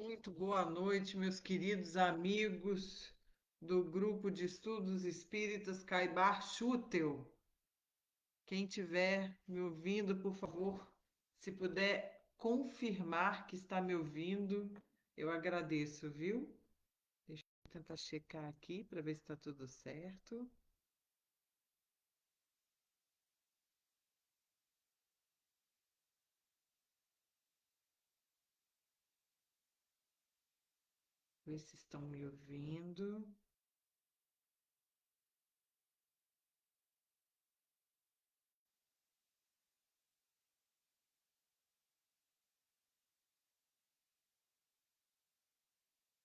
Muito boa noite, meus queridos amigos do grupo de estudos espíritas Caibar Schutel. Quem tiver me ouvindo, por favor, se puder confirmar que está me ouvindo, eu agradeço, viu? Deixa eu tentar checar aqui para ver se está tudo certo. Ver se estão me ouvindo.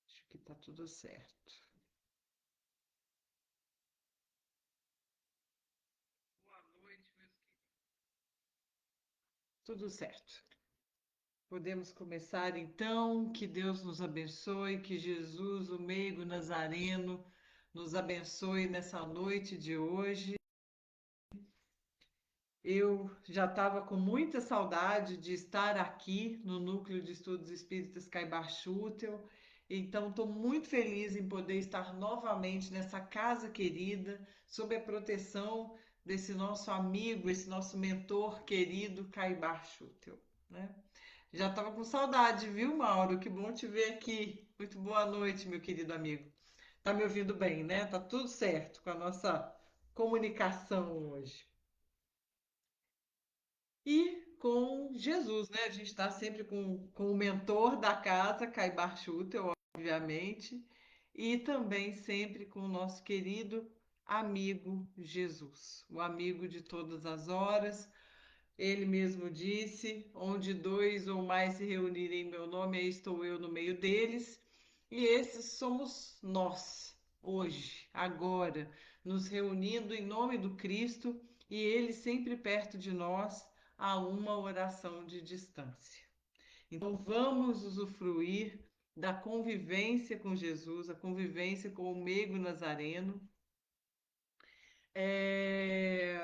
Acho que está tudo certo. Boa noite, meus queridos. Tudo certo. Podemos começar então. Que Deus nos abençoe, que Jesus, o meigo nazareno, nos abençoe nessa noite de hoje. Eu já estava com muita saudade de estar aqui no Núcleo de Estudos Espíritas Caibar Schutel, então estou muito feliz em poder estar novamente nessa casa querida, sob a proteção desse nosso amigo, esse nosso mentor querido Caibar Schutel, né? Já estava com saudade, viu, Mauro? Que bom te ver aqui. Muito boa noite, meu querido amigo. Tá me ouvindo bem, né? Tá tudo certo com a nossa comunicação hoje. E com Jesus, né? A gente está sempre com o mentor da casa, Caibar Schutel, obviamente, e também sempre com o nosso querido amigo Jesus, o amigo de todas as horas. Ele mesmo disse: onde dois ou mais se reunirem em meu nome, aí estou eu no meio deles. E esses somos nós, hoje, agora, nos reunindo em nome do Cristo e Ele sempre perto de nós, a uma oração de distância. Então, vamos usufruir da convivência com Jesus, a convivência com o meigo nazareno. É...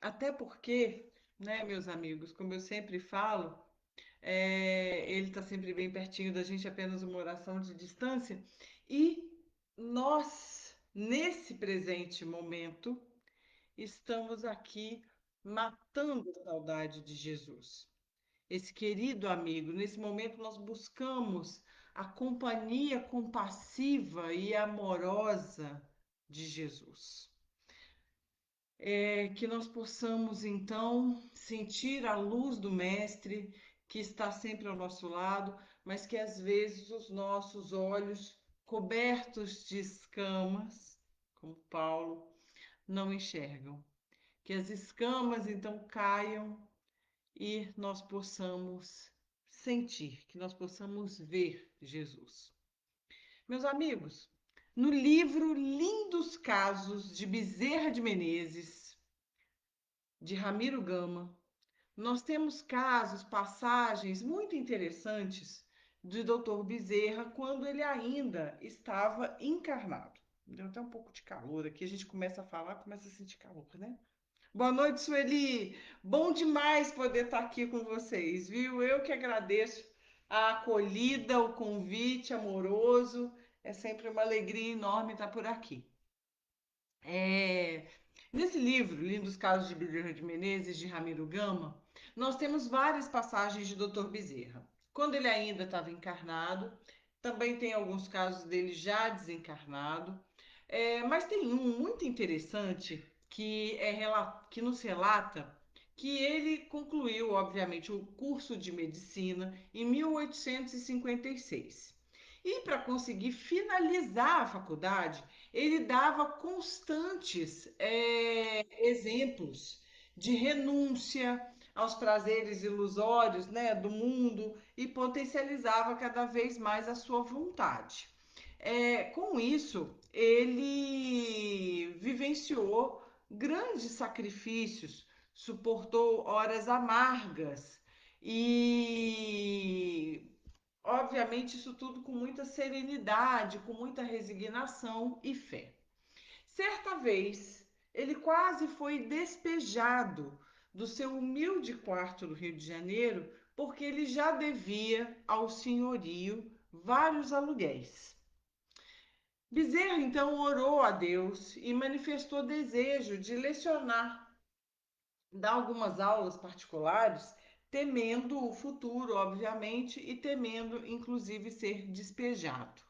Até porque, né, meus amigos, como eu sempre falo, ele está sempre bem pertinho da gente, apenas uma oração de distância. E nós, nesse presente momento, estamos aqui matando a saudade de Jesus. Esse querido amigo, nesse momento nós buscamos a companhia compassiva e amorosa de Jesus. Que nós possamos então sentir a luz do Mestre que está sempre ao nosso lado, mas que às vezes os nossos olhos, cobertos de escamas, como Paulo, não enxergam. Que as escamas então caiam e nós possamos sentir, que nós possamos ver Jesus. Meus amigos, no livro Lindos Casos de Bezerra de Menezes, de Ramiro Gama, nós temos casos, passagens muito interessantes de Dr. Bezerra quando ele ainda estava encarnado. Deu até um pouco de calor aqui, a gente começa a falar, começa a sentir calor, né? Boa noite, Sueli. Bom demais poder estar aqui com vocês, viu? Eu que agradeço a acolhida, o convite amoroso. É sempre uma alegria enorme estar por aqui. É, Nesse livro, Lindos Casos de Bezerra de Menezes, de Ramiro Gama, nós temos várias passagens de Dr. Bezerra. Quando ele ainda estava encarnado, também tem alguns casos dele já desencarnado, mas tem um muito interessante que nos relata que ele concluiu, obviamente, o curso de medicina em 1856. E para conseguir finalizar a faculdade, ele dava constantes exemplos de renúncia aos prazeres ilusórios, né, do mundo e potencializava cada vez mais a sua vontade. Com isso, ele vivenciou grandes sacrifícios, suportou horas amargas e obviamente, isso tudo com muita serenidade, com muita resignação e fé. Certa vez, ele quase foi despejado do seu humilde quarto no Rio de Janeiro, porque ele já devia ao senhorio vários aluguéis. Bezerra então orou a Deus e manifestou desejo de lecionar, dar algumas aulas particulares, temendo o futuro, obviamente, e temendo, inclusive, ser despejado.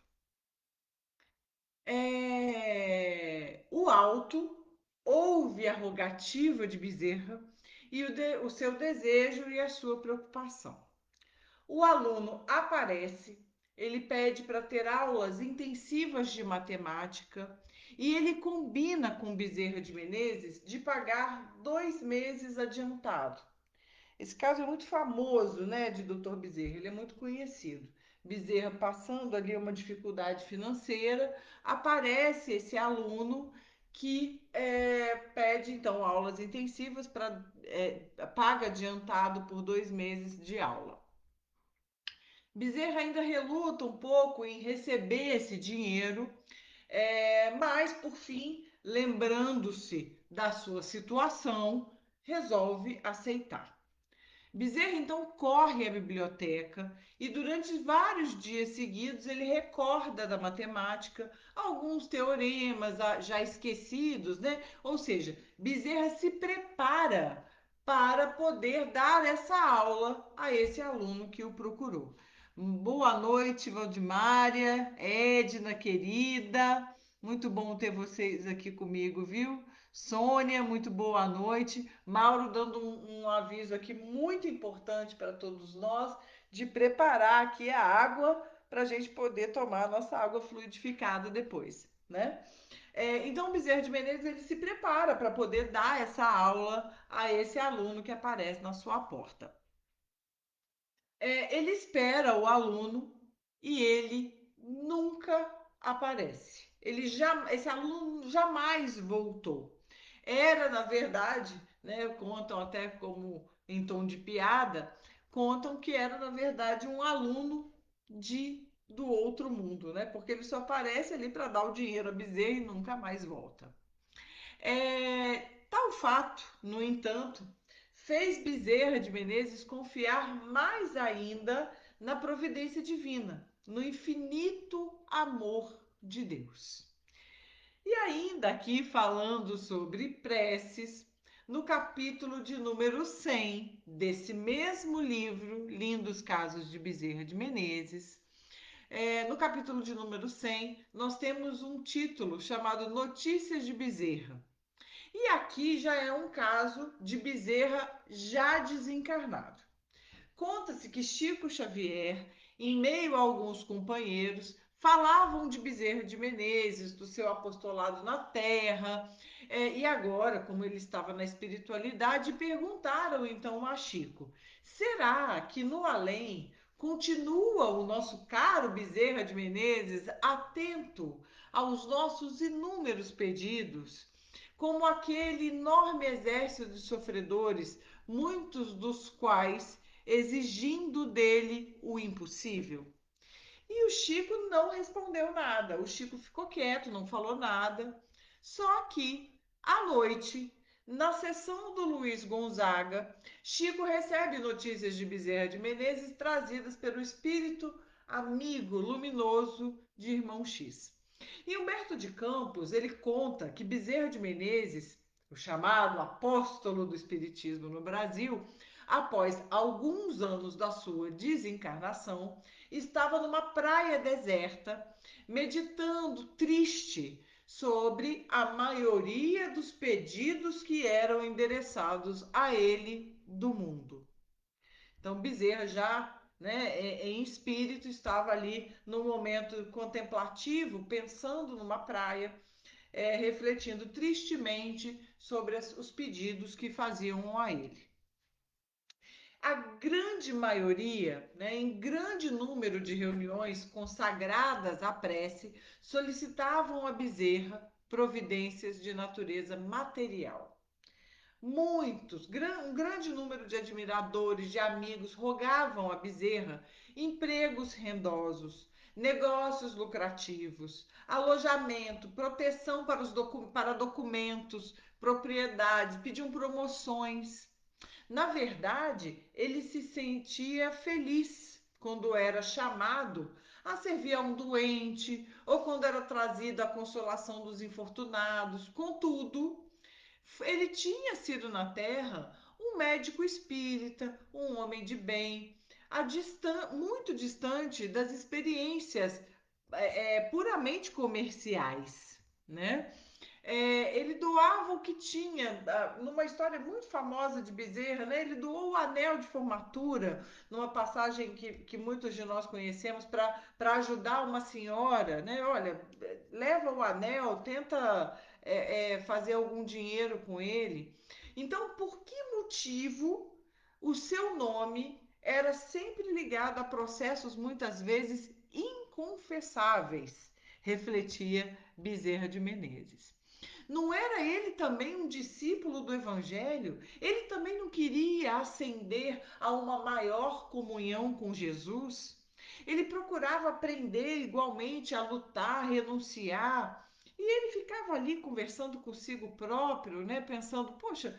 O alto ouve a rogativa de Bezerra e o seu desejo e a sua preocupação. O aluno aparece, ele pede para ter aulas intensivas de matemática e ele combina com Bezerra de Menezes de pagar 2 meses adiantado. Esse caso é muito famoso, né, de Dr. Bezerra, ele é muito conhecido. Bezerra passando ali uma dificuldade financeira, aparece esse aluno que pede então aulas intensivas para paga adiantado por 2 meses de aula. Bezerra ainda reluta um pouco em receber esse dinheiro, mas por fim, lembrando-se da sua situação, resolve aceitar. Bezerra então corre à biblioteca e durante vários dias seguidos ele recorda da matemática alguns teoremas já esquecidos, né? Ou seja, Bezerra se prepara para poder dar essa aula a esse aluno que o procurou. Boa noite, Valdimária, Edna, querida. Muito bom ter vocês aqui comigo, viu? Sônia, muito boa noite. Mauro dando um aviso aqui muito importante para todos nós de preparar aqui a água para a gente poder tomar a nossa água fluidificada depois, né? Então, o Bezerra de Menezes ele se prepara para poder dar essa aula a esse aluno que aparece na sua porta. Ele espera o aluno e ele nunca aparece. Esse aluno jamais voltou. Era, na verdade, né, contam até como em tom de piada, contam que era, na verdade, um aluno do outro mundo, né? Porque ele só aparece ali para dar o dinheiro a Bezerra e nunca mais volta. Tal fato, no entanto, fez Bezerra de Menezes confiar mais ainda na providência divina, no infinito amor de Deus. E ainda aqui falando sobre preces, no capítulo de número 100 desse mesmo livro, Lindos Casos de Bezerra de Menezes, no capítulo de número 100, nós temos um título chamado Notícias de Bezerra. E aqui já é um caso de Bezerra já desencarnado. Conta-se que Chico Xavier, em meio a alguns companheiros, falavam de Bezerra de Menezes, do seu apostolado na Terra, e agora, como ele estava na espiritualidade, perguntaram então a Chico: será que no além continua o nosso caro Bezerra de Menezes atento aos nossos inúmeros pedidos? Como aquele enorme exército de sofredores, muitos dos quais exigindo dele o impossível. E o Chico não respondeu nada. O Chico ficou quieto, não falou nada. Só que, à noite, na sessão do Luiz Gonzaga, Chico recebe notícias de Bezerra de Menezes trazidas pelo espírito amigo luminoso de Irmão X. E Humberto de Campos, ele conta que Bezerra de Menezes, o chamado apóstolo do espiritismo no Brasil, após alguns anos da sua desencarnação, estava numa praia deserta, meditando triste sobre a maioria dos pedidos que eram endereçados a ele do mundo. Então, Bezerra já, né, em espírito, estava ali no momento contemplativo, pensando numa praia, refletindo tristemente sobre os pedidos que faziam a ele. A grande maioria, né, em grande número de reuniões consagradas à prece, solicitavam a Bezerra providências de natureza material. Um grande número de admiradores, de amigos, rogavam a Bezerra empregos rendosos, negócios lucrativos, alojamento, proteção para documentos, propriedades, pediam promoções. Na verdade, ele se sentia feliz quando era chamado a servir a um doente ou quando era trazido a consolação dos infortunados. Contudo, ele tinha sido na terra um médico espírita, um homem de bem, muito distante das experiências puramente comerciais, né? Ele doava o que tinha. Numa história muito famosa de Bezerra, né? Ele doou o anel de formatura, numa passagem que muitos de nós conhecemos, para ajudar uma senhora, né? Olha, leva o anel, tenta fazer algum dinheiro com ele. Então, por que motivo o seu nome era sempre ligado a processos muitas vezes inconfessáveis? Refletia Bezerra de Menezes. Não era ele também um discípulo do Evangelho? Ele também não queria ascender a uma maior comunhão com Jesus? Ele procurava aprender igualmente a lutar, renunciar. E ele ficava ali conversando consigo próprio, né? Pensando, poxa,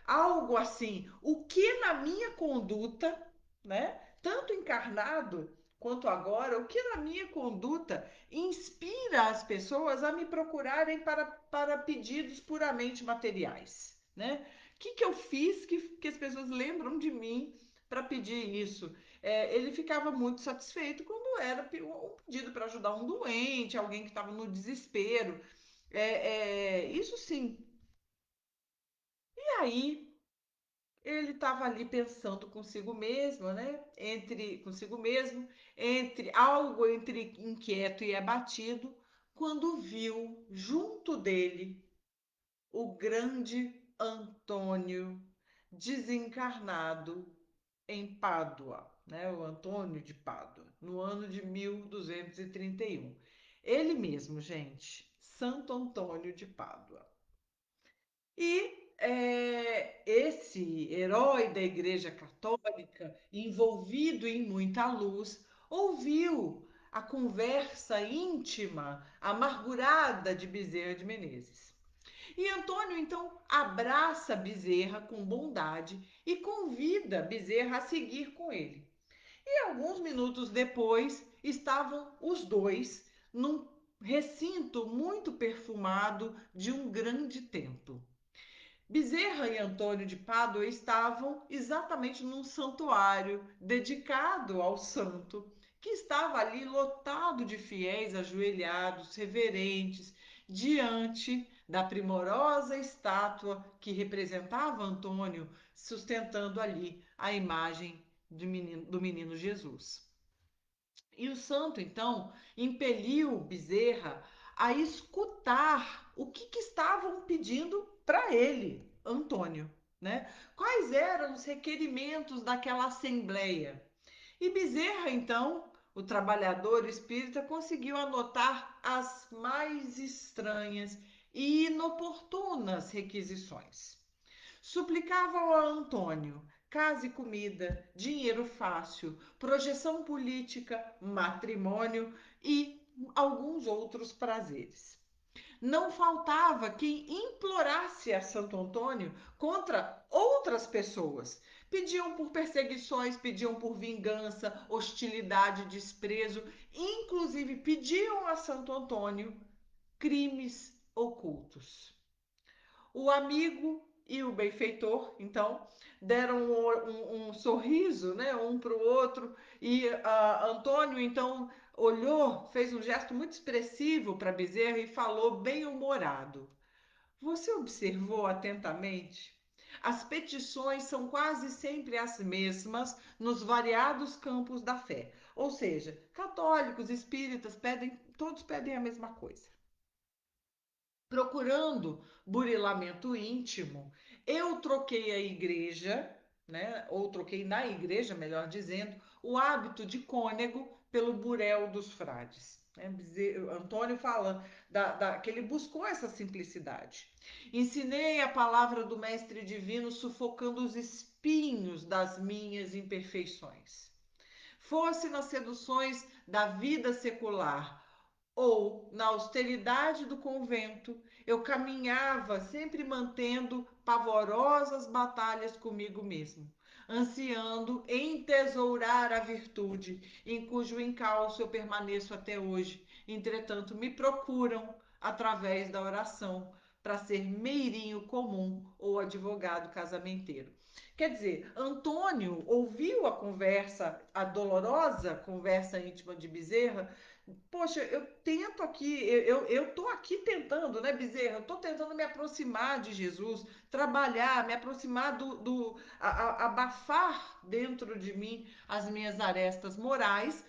algo assim, o que na minha conduta, né? Tanto encarnado quanto agora, o que na minha conduta inspira as pessoas a me procurarem para pedidos puramente materiais, né? O que eu fiz que as pessoas lembram de mim para pedir isso? Ele ficava muito satisfeito quando era um pedido para ajudar um doente, alguém que estava no desespero. Isso sim. E aí ele estava ali pensando consigo mesmo, né? Consigo mesmo, entre algo entre inquieto e abatido, quando viu junto dele o grande Antônio desencarnado em Pádua, né? O Antônio de Pádua, no ano de 1231. Ele mesmo, gente, Santo Antônio de Pádua. E esse herói da Igreja Católica, envolvido em muita luz, ouviu a conversa íntima, amargurada de Bezerra de Menezes. E Antônio então abraça Bezerra com bondade e convida Bezerra a seguir com ele. E alguns minutos depois estavam os dois num recinto muito perfumado de um grande templo. Bezerra e Antônio de Pádua estavam exatamente num santuário dedicado ao santo, que estava ali lotado de fiéis ajoelhados, reverentes, diante da primorosa estátua que representava Antônio, sustentando ali a imagem do menino Jesus. E o santo, então, impeliu Bezerra a escutar o que estavam pedindo para ele, Antônio, né? Quais eram os requerimentos daquela assembleia? E Bezerra, então, o trabalhador espírita, conseguiu anotar as mais estranhas e inoportunas requisições. Suplicavam a Antônio casa e comida, dinheiro fácil, projeção política, matrimônio e alguns outros prazeres. Não faltava quem implorasse a Santo Antônio contra outras pessoas. Pediam por perseguições, pediam por vingança, hostilidade, desprezo, inclusive pediam a Santo Antônio crimes ocultos. O amigo e o benfeitor, então, deram um sorriso, né, um para o outro, e Antônio, então, olhou, fez um gesto muito expressivo para Bezerra e falou bem-humorado. Você observou atentamente? As petições são quase sempre as mesmas nos variados campos da fé. Ou seja, católicos, espíritas, todos pedem a mesma coisa procurando burilamento íntimo, eu troquei a igreja, né, ou troquei na igreja, melhor dizendo, o hábito de cônego pelo burel dos frades. Né? Antônio fala que ele buscou essa simplicidade. Ensinei a palavra do Mestre Divino sufocando os espinhos das minhas imperfeições. Fosse nas seduções da vida secular ou na austeridade do convento, eu caminhava sempre mantendo pavorosas batalhas comigo mesmo, ansiando entesourar a virtude, em cujo encalço eu permaneço até hoje. Entretanto, me procuram através da oração para ser meirinho comum ou advogado casamenteiro. Quer dizer, Antônio ouviu a conversa, a dolorosa conversa íntima de Bezerra. Poxa, eu tento aqui, eu tô aqui tentando, né, Bezerra? Eu tô tentando me aproximar de Jesus, trabalhar, me aproximar abafar dentro de mim as minhas arestas morais.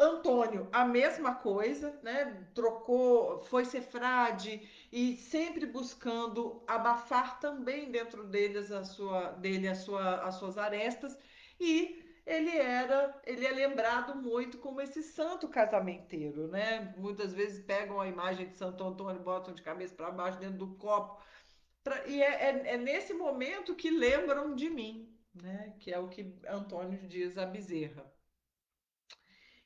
Antônio, a mesma coisa, né? Trocou, foi ser frade e sempre buscando abafar também dentro deles as suas arestas. E ele é lembrado muito como esse santo casamenteiro, né? Muitas vezes pegam a imagem de Santo Antônio, botam de cabeça para baixo dentro do copo. É nesse momento que lembram de mim, né? Que é o que Antônio diz a Bezerra.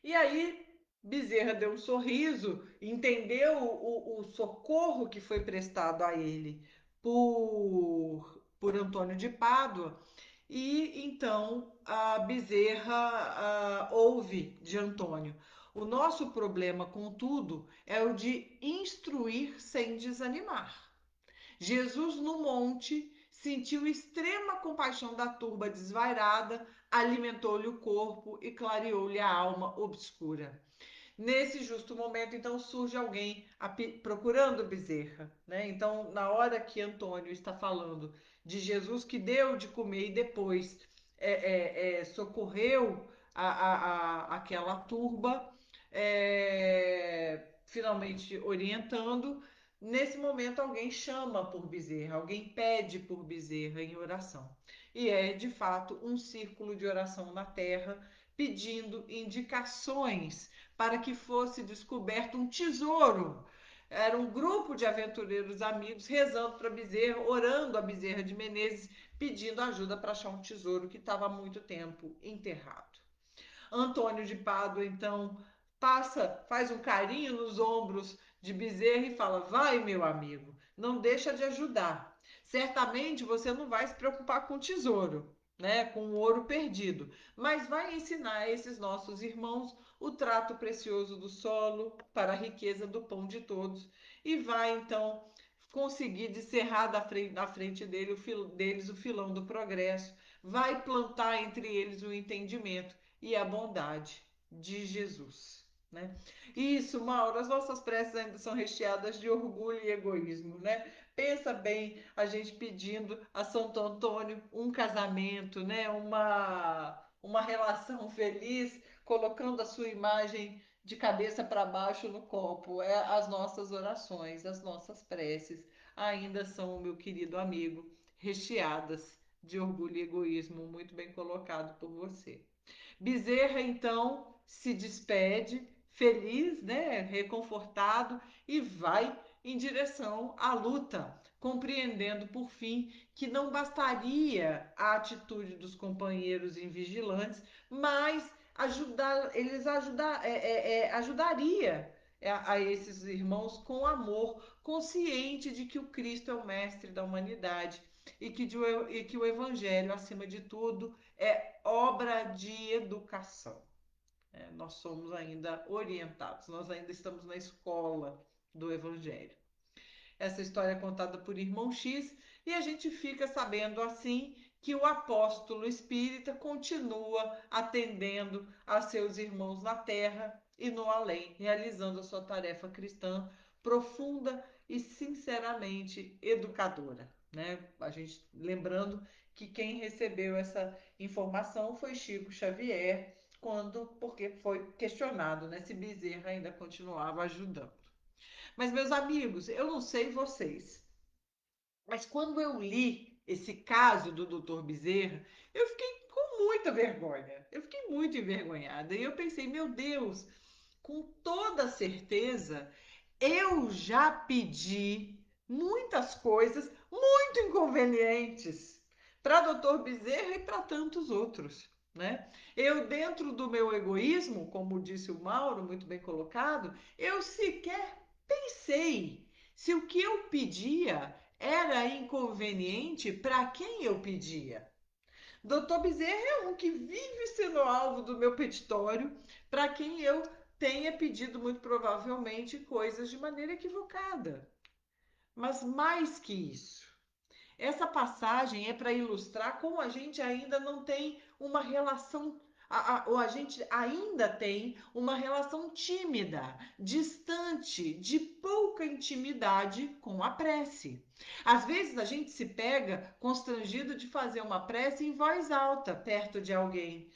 E aí, Bezerra deu um sorriso, entendeu o socorro que foi prestado a ele por Antônio de Pádua, e então a Bezerra ouve de Antônio. O nosso problema, contudo, é o de instruir sem desanimar. Jesus no monte sentiu extrema compaixão da turba desvairada, alimentou-lhe o corpo e clareou-lhe a alma obscura. Nesse justo momento, então, surge alguém procurando Bezerra, né? Então, na hora que Antônio está falando de Jesus que deu de comer e depois socorreu aquela turba, finalmente orientando, nesse momento alguém chama por Bezerra, alguém pede por Bezerra em oração. E é, de fato, um círculo de oração na terra, pedindo indicações para que fosse descoberto um tesouro. Era um grupo de aventureiros amigos rezando para Bezerra, orando a Bezerra de Menezes, pedindo ajuda para achar um tesouro que estava há muito tempo enterrado. Antônio de Pádua, então, faz um carinho nos ombros de Bezerra e fala: vai, meu amigo, não deixa de ajudar. Certamente você não vai se preocupar com o tesouro, né, com o ouro perdido, mas vai ensinar a esses nossos irmãos o trato precioso do solo para a riqueza do pão de todos e vai então conseguir descerrar da frente deles o filão do progresso, vai plantar entre eles o entendimento e a bondade de Jesus, né? Isso, Mauro, as nossas preces ainda são recheadas de orgulho e egoísmo, né? Pensa bem, a gente pedindo a Santo Antônio um casamento, né? Uma relação feliz, colocando a sua imagem de cabeça para baixo no copo. As nossas orações, as nossas preces ainda são, meu querido amigo, recheadas de orgulho e egoísmo, muito bem colocado por você. Bezerra então se despede, feliz, né, reconfortado, e vai em direção à luta, compreendendo por fim que não bastaria a atitude dos companheiros invigilantes, mas ajudaria a esses irmãos com amor, consciente de que o Cristo é o mestre da humanidade e que o Evangelho, acima de tudo, é obra de educação. Nós somos ainda orientados, nós ainda estamos na escola do Evangelho. Essa história é contada por Irmão X e a gente fica sabendo assim que o apóstolo espírita continua atendendo a seus irmãos na terra e no além, realizando a sua tarefa cristã profunda e sinceramente educadora, né? A gente lembrando que quem recebeu essa informação foi Chico Xavier, porque foi questionado, né, se Bezerra ainda continuava ajudando. Mas, meus amigos, eu não sei vocês, mas quando eu li esse caso do Dr. Bezerra, eu fiquei com muita vergonha. Eu fiquei muito envergonhada. E eu pensei, meu Deus, com toda certeza, eu já pedi muitas coisas muito inconvenientes para Dr. Bezerra e para tantos outros, né? Eu, dentro do meu egoísmo, como disse o Mauro, muito bem colocado, eu sequer pensei se o que eu pedia era inconveniente para quem eu pedia. Doutor Bezerra é um que vive sendo alvo do meu petitório, para quem eu tenha pedido, muito provavelmente, coisas de maneira equivocada. Mas mais que isso, essa passagem é para ilustrar como a gente ainda não tem uma relação, ou a gente ainda tem uma relação tímida, distante, de pouca intimidade com a prece. Às vezes a gente se pega constrangido de fazer uma prece em voz alta, perto de alguém.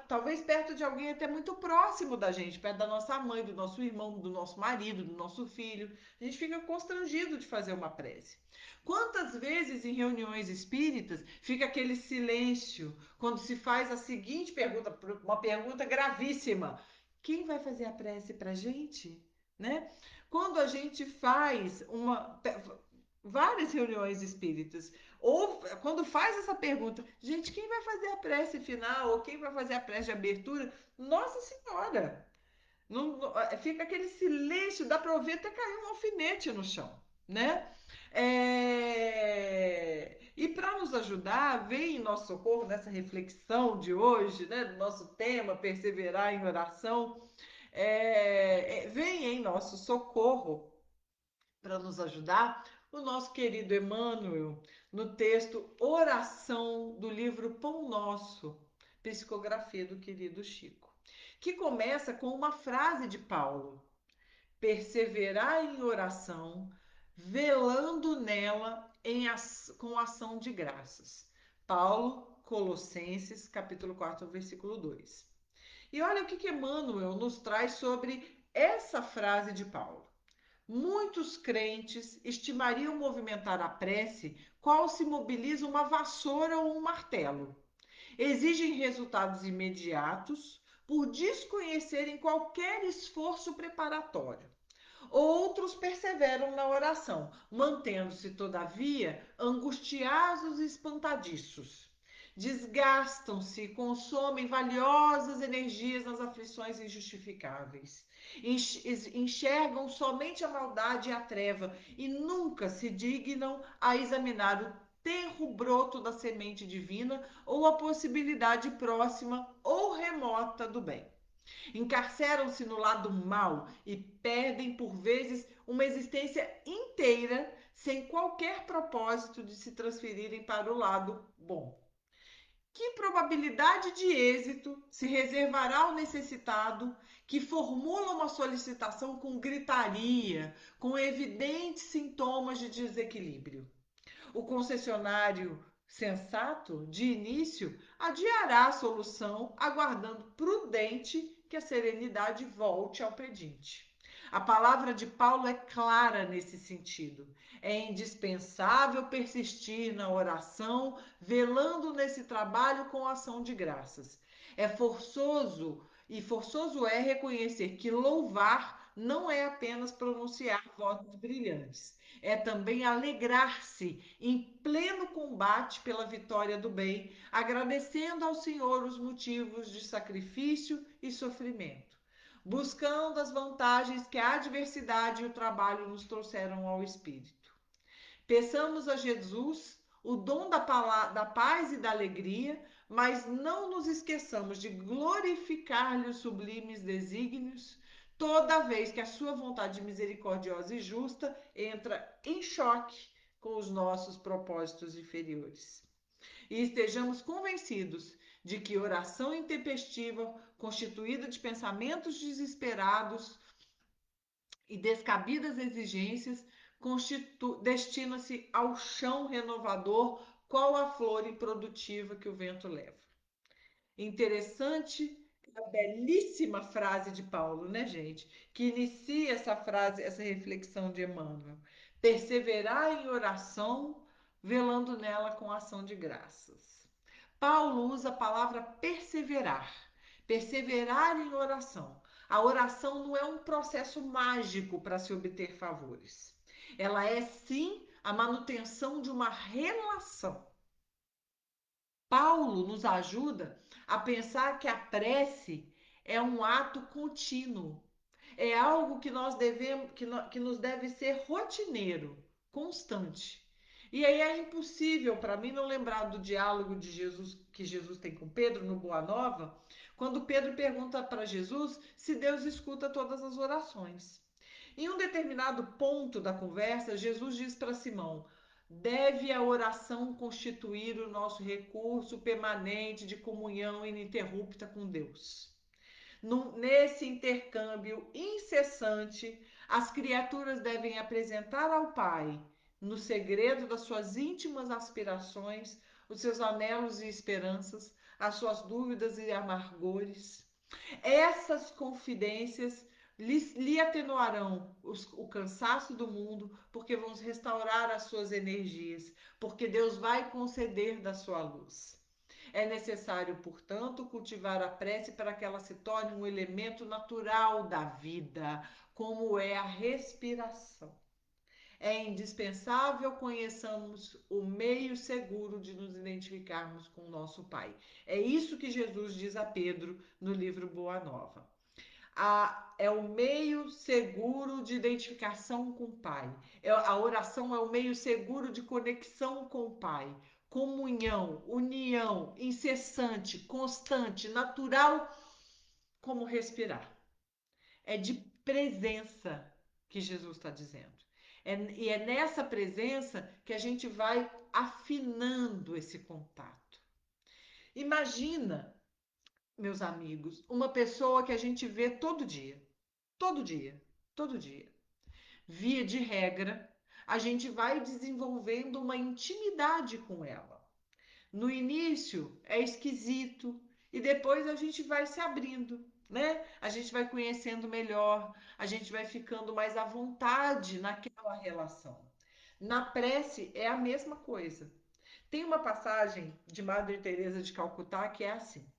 Talvez perto de alguém até muito próximo da gente, perto da nossa mãe, do nosso irmão, do nosso marido, do nosso filho. A gente fica constrangido de fazer uma prece. Quantas vezes em reuniões espíritas fica aquele silêncio quando se faz a seguinte pergunta, uma pergunta gravíssima: quem vai fazer a prece para a gente? Né? Quando a gente faz várias reuniões espíritas, ou quando faz essa pergunta, gente, quem vai fazer a prece final ou quem vai fazer a prece de abertura? Nossa Senhora! Fica aquele silêncio, dá para ouvir até cair um alfinete no chão, né? E para nos ajudar, vem em nosso socorro nessa reflexão de hoje, né, do nosso tema, perseverar em oração, vem em nosso socorro para nos ajudar o nosso querido Emmanuel, no texto Oração do livro Pão Nosso, psicografia do querido Chico, que começa com uma frase de Paulo: perseverar em oração, velando nela com ação de graças. Paulo, Colossenses, capítulo 4, versículo 2. E olha o que Emmanuel nos traz sobre essa frase de Paulo. Muitos crentes estimariam movimentar a prece qual se mobiliza uma vassoura ou um martelo. Exigem resultados imediatos por desconhecerem qualquer esforço preparatório. Outros perseveram na oração, mantendo-se, todavia, angustiados e espantadiços. Desgastam-se, consomem valiosas energias nas aflições injustificáveis. Enxergam somente a maldade e a treva e nunca se dignam a examinar o tenro broto da semente divina ou a possibilidade próxima ou remota do bem. Encarceram-se no lado mal e perdem, por vezes, uma existência inteira sem qualquer propósito de se transferirem para o lado bom. Que probabilidade de êxito se reservará ao necessitado que formula uma solicitação com gritaria, com evidentes sintomas de desequilíbrio? O concessionário sensato, de início, adiará a solução, aguardando prudente que a serenidade volte ao pedinte. A palavra de Paulo é clara nesse sentido. É indispensável persistir na oração, velando nesse trabalho com ação de graças. É forçoso e forçoso é reconhecer que louvar não é apenas pronunciar votos brilhantes, é também alegrar-se em pleno combate pela vitória do bem, agradecendo ao Senhor os motivos de sacrifício e sofrimento, buscando as vantagens que a adversidade e o trabalho nos trouxeram ao espírito. Peçamos a Jesus o dom da paz e da alegria, mas não nos esqueçamos de glorificar-lhe os sublimes desígnios, toda vez que a sua vontade misericordiosa e justa entra em choque com os nossos propósitos inferiores. E estejamos convencidos de que oração intempestiva, constituída de pensamentos desesperados e descabidas exigências, destina-se ao chão renovador, qual a flor improdutiva que o vento leva. Interessante, a belíssima frase de Paulo, né, gente? Que inicia essa frase, essa reflexão de Emmanuel. Perseverar em oração, velando nela com ação de graças. Paulo usa a palavra perseverar. Perseverar em oração. A oração não é um processo mágico para se obter favores. Ela é sim a manutenção de uma relação. Paulo nos ajuda a pensar que a prece é um ato contínuo, é algo que nós devemos, que nos deve ser rotineiro, constante. E aí é impossível para mim não lembrar do diálogo de Jesus que Jesus tem com Pedro no Boa Nova, quando Pedro pergunta para Jesus se Deus escuta todas as orações. Em um determinado ponto da conversa, Jesus diz para Simão: deve a oração constituir o nosso recurso permanente de comunhão ininterrupta com Deus. Nesse intercâmbio incessante, as criaturas devem apresentar ao Pai, no segredo das suas íntimas aspirações, os seus anelos e esperanças, as suas dúvidas e amargores. Essas confidências lhe atenuarão o cansaço do mundo, porque vão restaurar as suas energias, porque Deus vai conceder da sua luz. É necessário, portanto, cultivar a prece para que ela se torne um elemento natural da vida, como é a respiração. É indispensável conheçamos o meio seguro de nos identificarmos com o nosso Pai. É isso que Jesus diz a Pedro no livro Boa Nova. É o meio seguro de identificação com o Pai. A oração é o meio seguro de conexão com o Pai. Comunhão, união, incessante, constante, natural, como respirar. É de presença que Jesus está dizendo. E é nessa presença que a gente vai afinando esse contato. Imagina, meus amigos, uma pessoa que a gente vê todo dia, todo dia, todo dia. Via de regra, a gente vai desenvolvendo uma intimidade com ela. No início é esquisito e depois a gente vai se abrindo, né? A gente vai conhecendo melhor, a gente vai ficando mais à vontade naquela relação. Na prece é a mesma coisa. Tem uma passagem de Madre Teresa de Calcutá que é assim: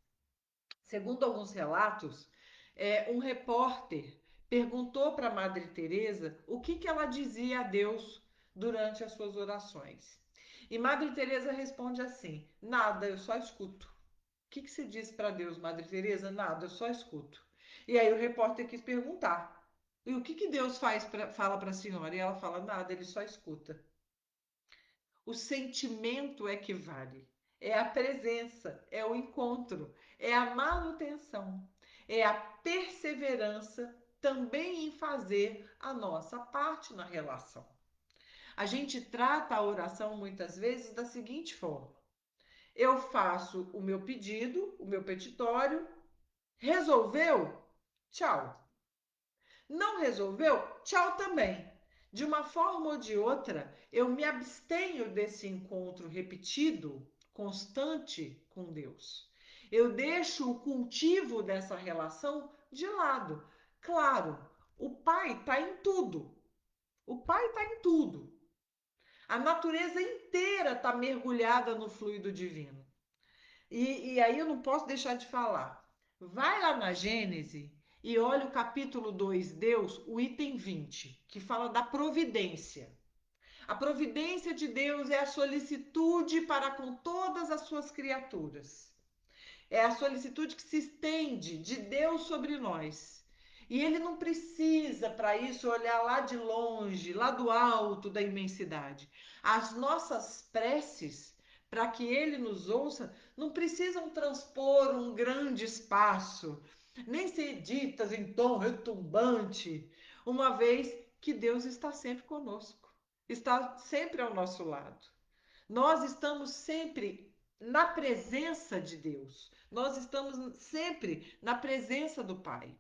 segundo alguns relatos, um repórter perguntou para Madre Teresa o que ela dizia a Deus durante as suas orações. E Madre Teresa responde assim: nada, eu só escuto. O que você diz para Deus, Madre Teresa? Nada, eu só escuto. E aí o repórter quis perguntar: e o que Deus fala para a senhora? E ela fala: nada, ele só escuta. O sentimento é que vale. É a presença, é o encontro, é a manutenção, é a perseverança também em fazer a nossa parte na relação. A gente trata a oração muitas vezes da seguinte forma: eu faço o meu pedido, o meu petitório, resolveu? Tchau. Não resolveu? Tchau também. De uma forma ou de outra, eu me abstenho desse encontro repetido, constante com Deus. Eu deixo o cultivo dessa relação de lado. Claro, o Pai está em tudo. O Pai está em tudo. A natureza inteira está mergulhada no fluido divino. E aí eu não posso deixar de falar. Vai lá na Gênese e olha o capítulo 2, Deus, o item 20, que fala da providência. A providência de Deus é a solicitude para com todas as suas criaturas. É a solicitude que se estende de Deus sobre nós. E ele não precisa, para isso, olhar lá de longe, lá do alto da imensidade. As nossas preces, para que ele nos ouça, não precisam transpor um grande espaço, nem ser ditas em tom retumbante, uma vez que Deus está sempre conosco, está sempre ao nosso lado. Nós estamos sempre na presença de Deus. Nós estamos sempre na presença do Pai.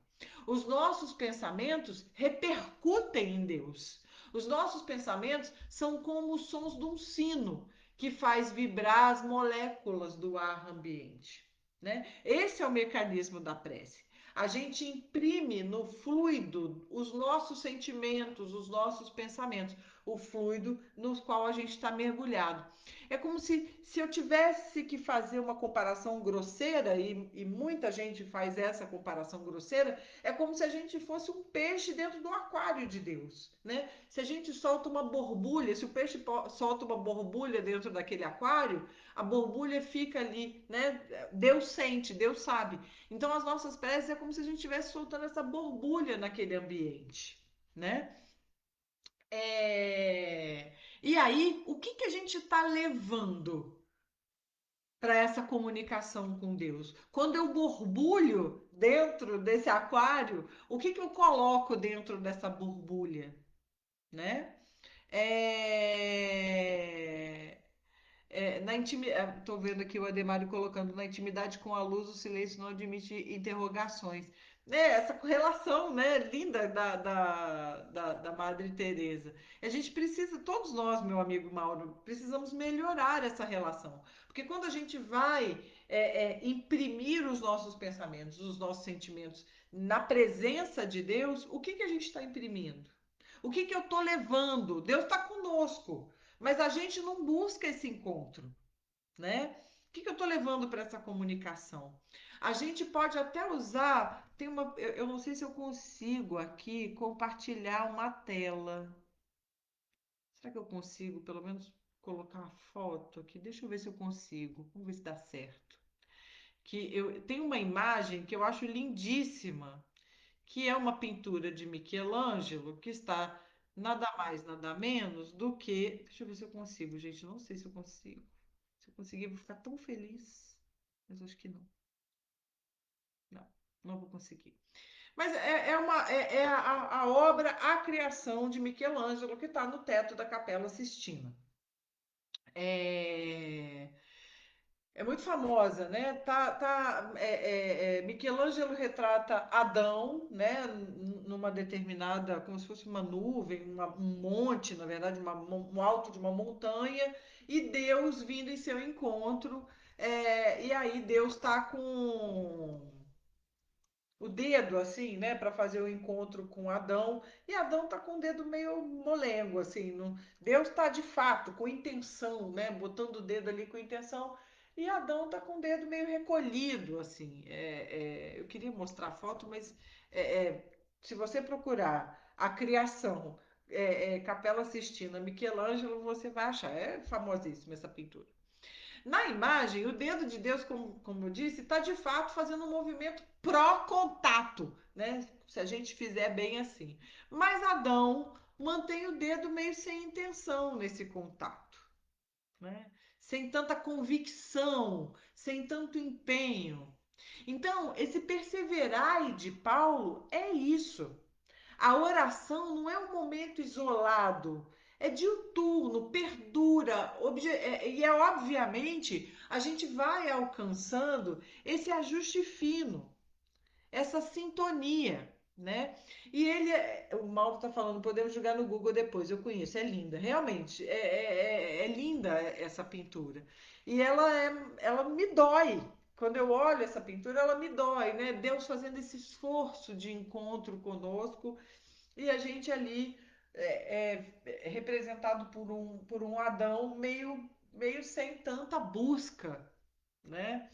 Os nossos pensamentos repercutem em Deus. Os nossos pensamentos são como os sons de um sino que faz vibrar as moléculas do ar ambiente, né? Esse é o mecanismo da prece. A gente imprime no fluido os nossos sentimentos, os nossos pensamentos, o fluido no qual a gente está mergulhado. É como se eu tivesse que fazer uma comparação grosseira, e muita gente faz essa comparação grosseira, é como se a gente fosse um peixe dentro do aquário de Deus, né? Se a gente solta uma borbulha, se o peixe solta uma borbulha dentro daquele aquário, a borbulha fica ali, né? Deus sente, Deus sabe. Então as nossas preces é como se a gente estivesse soltando essa borbulha naquele ambiente, né? E aí, o que que a gente está levando para essa comunicação com Deus? Quando eu borbulho dentro desse aquário, o que que eu coloco dentro dessa borbulha, né? É, na intimidade, estou vendo aqui o Ademário colocando, na intimidade com a luz, o silêncio não admite interrogações. Essa correlação, né, linda da Madre Teresa. A gente precisa, todos nós, meu amigo Mauro, precisamos melhorar essa relação. Porque quando a gente vai imprimir os nossos pensamentos, os nossos sentimentos na presença de Deus, o que que a gente está imprimindo? O que que eu estou levando? Deus está conosco, mas a gente não busca esse encontro, né? O que que eu estou levando para essa comunicação? A gente pode até usar, tem uma, eu não sei se eu consigo aqui compartilhar uma tela. Será que eu consigo, pelo menos, colocar uma foto aqui? Deixa eu ver se eu consigo. Vamos ver se dá certo. Que eu tenho uma imagem que eu acho lindíssima, que é uma pintura de Michelangelo, que está nada mais, nada menos do que. Deixa eu ver se eu consigo, gente. Não sei se eu consigo. Se eu conseguir, eu vou ficar tão feliz. Mas acho que não. Não, não vou conseguir. Mas é a obra, a criação de Michelangelo, que está no teto da Capela Sistina. É, É muito famosa, né? Michelangelo retrata Adão, né? Numa determinada, como se fosse uma nuvem, um monte, na verdade, um alto de uma montanha, e Deus vindo em seu encontro. E aí Deus está com o dedo assim, né, para fazer o encontro com Adão, e Adão tá com o dedo meio molengo assim, não, Deus tá de fato com intenção, né, botando o dedo ali com intenção, e Adão tá com o dedo meio recolhido assim. Eu queria mostrar a foto, mas é, é, se você procurar a criação Capela Sistina Michelangelo, você vai achar, é famosíssima essa pintura. Na imagem, o dedo de Deus, como eu disse, está de fato fazendo um movimento pró-contato, né? Se a gente fizer bem assim. Mas Adão mantém o dedo meio sem intenção nesse contato, né? Sem tanta convicção, sem tanto empenho. Então, esse perseverai de Paulo é isso. A oração não é um momento isolado, é diuturno, perdura, e obviamente a gente vai alcançando esse ajuste fino, essa sintonia, né? E o Mauro está falando, podemos jogar no Google depois, eu conheço, é linda, realmente, é linda essa pintura. E ela me dói. Quando eu olho essa pintura, ela me dói, né? Deus fazendo esse esforço de encontro conosco e a gente ali é representado por um Adão meio sem tanta busca, né?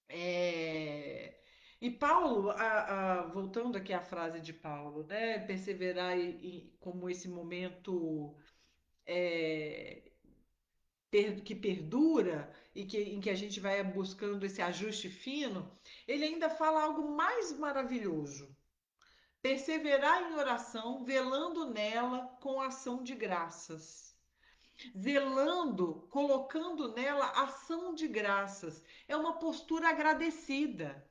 É, e Paulo, voltando aqui à frase de Paulo, né? Perseverar como esse momento é, que perdura em que a gente vai buscando esse ajuste fino, ele ainda fala algo mais maravilhoso. Perseverar em oração, velando nela com ação de graças. Zelando, colocando nela ação de graças. É uma postura agradecida,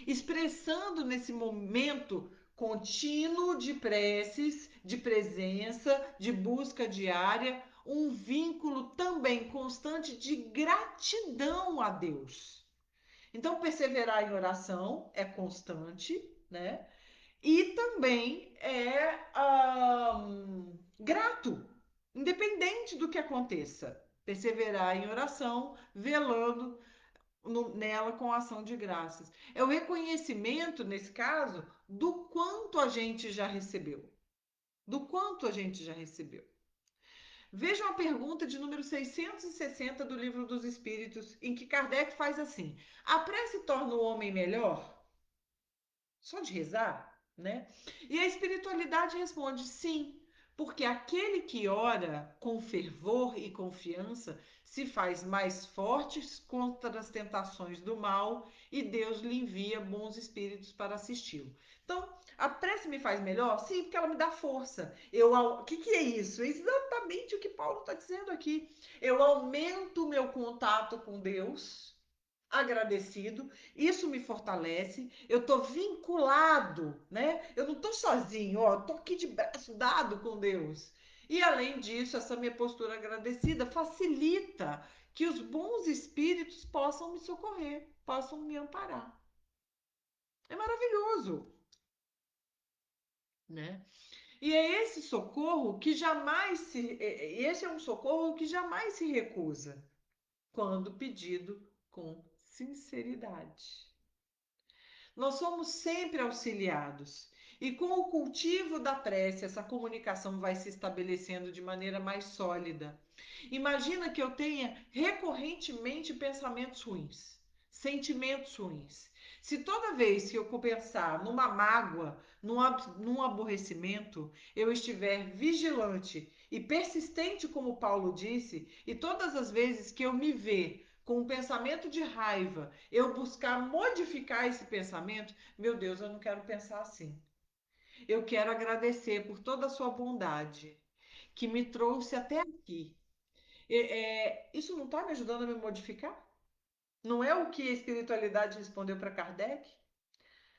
expressando nesse momento contínuo de preces, de presença, de busca diária, um vínculo também constante de gratidão a Deus. Então, perseverar em oração é constante, né? E também grato, independente do que aconteça. Perseverar em oração, velando nela com ação de graças. É o reconhecimento, nesse caso, do quanto a gente já recebeu. Do quanto a gente já recebeu. Veja uma pergunta de número 660 do Livro dos Espíritos, em que Kardec faz assim: a prece torna o homem melhor? Só de rezar, né? E a espiritualidade responde sim, porque aquele que ora com fervor e confiança se faz mais fortes contra as tentações do mal e Deus lhe envia bons espíritos para assisti-lo. Então, a prece me faz melhor? Sim, porque ela me dá força. O que é isso? É exatamente o que Paulo está dizendo aqui. Eu aumento o meu contato com Deus, agradecido, isso me fortalece, eu estou vinculado, né? Eu não estou sozinho, ó, estou aqui de braço dado com Deus. E além disso, essa minha postura agradecida facilita que os bons espíritos possam me socorrer, possam me amparar. É maravilhoso, né? E é esse socorro que jamais se, esse é um socorro que jamais se recusa quando pedido com sinceridade. Nós somos sempre auxiliados. E com o cultivo da prece, essa comunicação vai se estabelecendo de maneira mais sólida. Imagina que eu tenha recorrentemente pensamentos ruins, sentimentos ruins. Se toda vez que eu pensar numa mágoa, num aborrecimento, eu estiver vigilante e persistente, como Paulo disse, e todas as vezes que eu me ver com um pensamento de raiva, eu buscar modificar esse pensamento, meu Deus, eu não quero pensar assim. Eu quero agradecer por toda a sua bondade que me trouxe até aqui. Isso não está me ajudando a me modificar? Não é o que a espiritualidade respondeu para Kardec?